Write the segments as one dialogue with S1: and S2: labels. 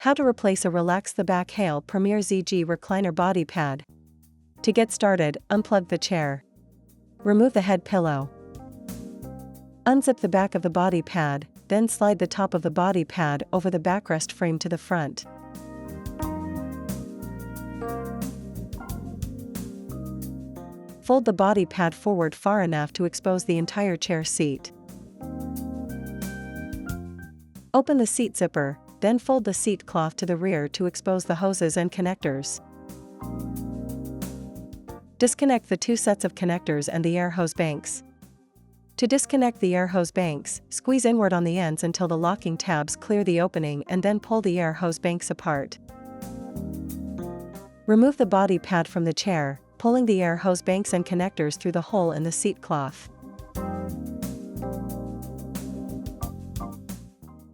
S1: How to replace a Relax the Back Hale Premier ZG Recliner body pad. To get started, unplug the chair. Remove the head pillow. Unzip the back of the body pad, then slide the top of the body pad over the backrest frame to the front. Fold the body pad forward far enough to expose the entire chair seat. Open the seat zipper, then fold the seat cloth to the rear to expose the hoses and connectors. Disconnect the two sets of connectors and the air hose banks. To disconnect the air hose banks, squeeze inward on the ends until the locking tabs clear the opening and then pull the air hose banks apart. Remove the body pad from the chair, pulling the air hose banks and connectors through the hole in the seat cloth.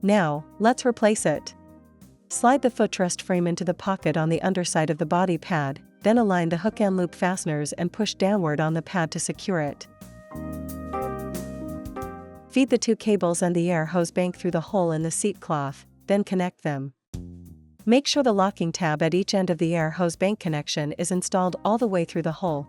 S1: Now, let's replace it. Slide the footrest frame into the pocket on the underside of the body pad, then align the hook and loop fasteners and push downward on the pad to secure it. Feed the two cables and the air hose bank through the hole in the seat cloth, then connect them. Make sure the locking tab at each end of the air hose bank connection is installed all the way through the hole.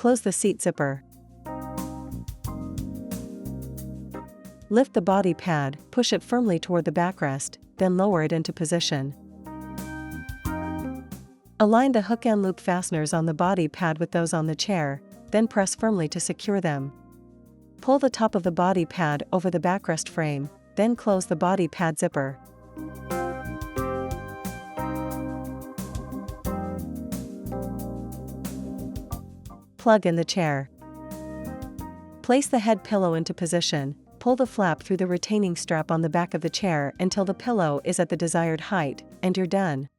S1: Close the seat zipper. Lift the body pad, push it firmly toward the backrest, then lower it into position. Align the hook and loop fasteners on the body pad with those on the chair, then press firmly to secure them. Pull the top of the body pad over the backrest frame, then close the body pad zipper. Plug in the chair. Place the head pillow into position, pull the flap through the retaining strap on the back of the chair until the pillow is at the desired height, and you're done.